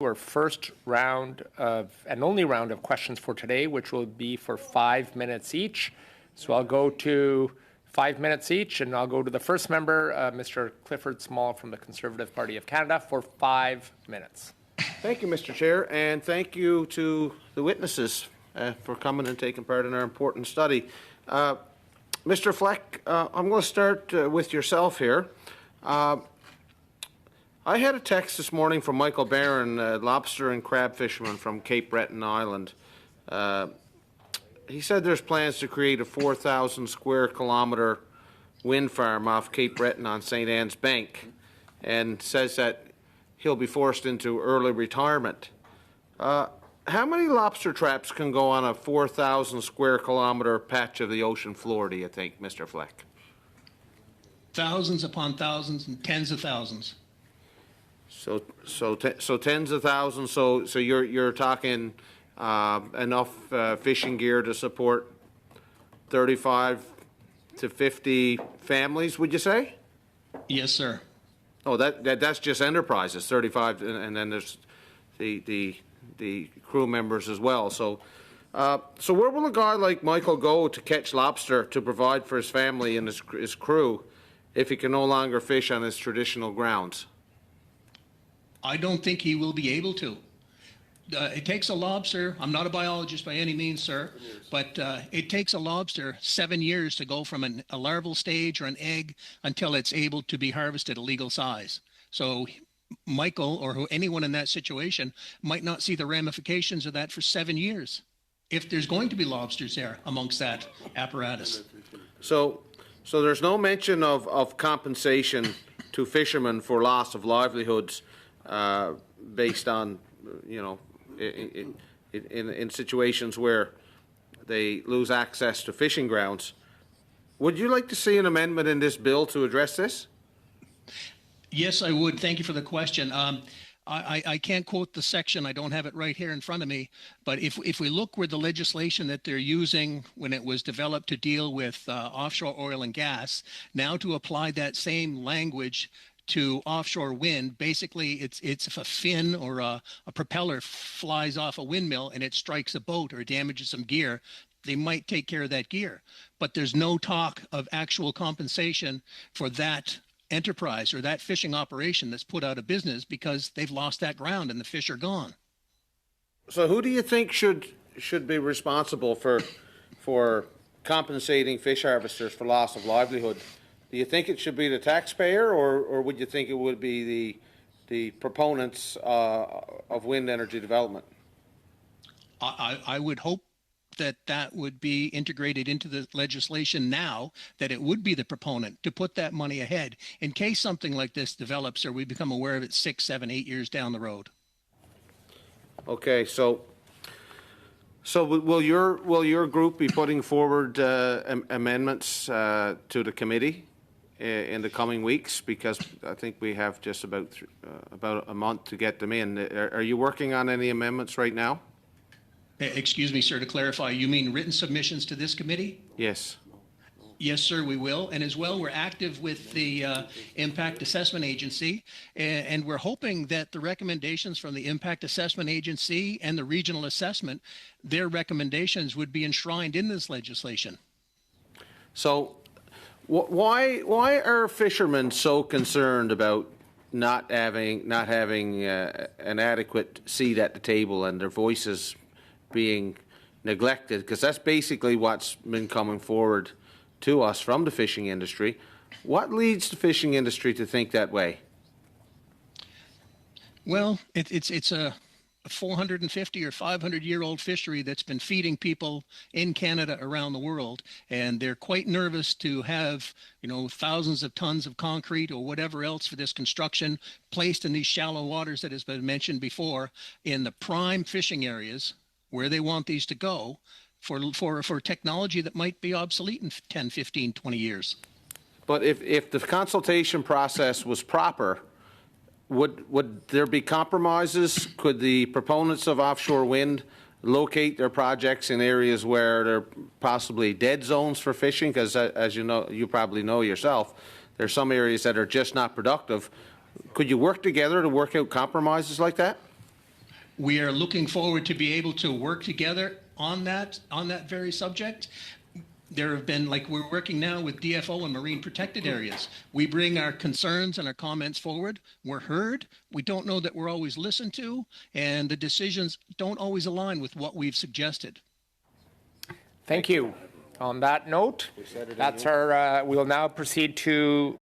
our first round of, and only round of questions for today, which will be for 5 minutes each. So I'll go to 5 minutes each, and I'll go to the first member, Mr. Clifford Small from the Conservative Party of Canada, for 5 minutes. Thank you, Mr. Chair, and thank you to the witnesses for coming and taking part in our important study. Mr. Fleck, I'm going to start with yourself here. I had a text this morning from Michael Barron, lobster and crab fisherman from Cape Breton Island. He said there's plans to create a 4,000 square kilometre wind farm off Cape Breton on St. Anne's Bank, and says that he'll be forced into early retirement. How many lobster traps can go on a 4,000 square kilometre patch of the ocean floor, do you think, Mr. Fleck? Thousands upon thousands and tens of thousands. So tens of thousands. So you're talking enough fishing gear to support 35 to 50 families, would you say? Yes, sir. Oh, that's just enterprises, 35, and then there's the crew members as well. So where will a guy like Michael go to catch lobster to provide for his family and his crew if he can no longer fish on his traditional grounds? I don't think he will be able to. It takes a lobster. I'm not a biologist by any means, sir, but it takes a lobster 7 years to go from a larval stage or an egg until it's able to be harvested a legal size. So Michael or anyone in that situation might not see the ramifications of that for 7 years, if there's going to be lobsters there amongst that apparatus. So there's no mention of compensation to fishermen for loss of livelihoods based on, you know, in situations where they lose access to fishing grounds. Would you like to see an amendment in this bill to address this? Yes, I would. Thank you for the question. I can't quote the section. I don't have it right here in front of me. But if we look where the legislation that they're using when it was developed to deal with offshore oil and gas, now to apply that same language to offshore wind, basically it's if a fin or a propeller flies off a windmill and it strikes a boat or damages some gear, they might take care of that gear. But there's no talk of actual compensation for that enterprise or that fishing operation that's put out of business because they've lost that ground and the fish are gone. So who do you think should be responsible for compensating fish harvesters for loss of livelihood? Do you think it should be the taxpayer, or would you think it would be the proponents of wind energy development? I would hope that would be integrated into the legislation now, that it would be the proponent to put that money ahead in case something like this develops or we become aware of it 6, 7, 8 years down the road. Okay, so will your group be putting forward amendments to the committee in the coming weeks? Because I think we have just about a month to get them in. Are you working on any amendments right now? Excuse me, sir, to clarify, you mean written submissions to this committee? Yes. Yes, sir, we will. And as well, we're active with the Impact Assessment Agency, and we're hoping that the recommendations from the Impact Assessment Agency and the regional assessment, their recommendations would be enshrined in this legislation. So why are fishermen so concerned about not having an adequate seat at the table and their voices being neglected? Because that's basically what's been coming forward to us from the fishing industry. What leads the fishing industry to think that way? Well, it's a 450 or 500-year-old fishery that's been feeding people in Canada around the world, and they're quite nervous to have, you know, thousands of tons of concrete or whatever else for this construction placed in these shallow waters that has been mentioned before in the prime fishing areas where they want these to go for technology that might be obsolete in 10, 15, 20 years. But if the consultation process was proper, would there be compromises? Could the proponents of offshore wind locate their projects in areas where there are possibly dead zones for fishing? Because as you know, you probably know yourself, there's some areas that are just not productive. Could you work together to work out compromises like that? We are looking forward to be able to work together on that very subject. There have been, like we're working now with DFO and marine protected areas. We bring our concerns and our comments forward. We're heard. We don't know that we're always listened to, and the decisions don't always align with what we've suggested. Thank you. On that note, that's our, we'll now proceed to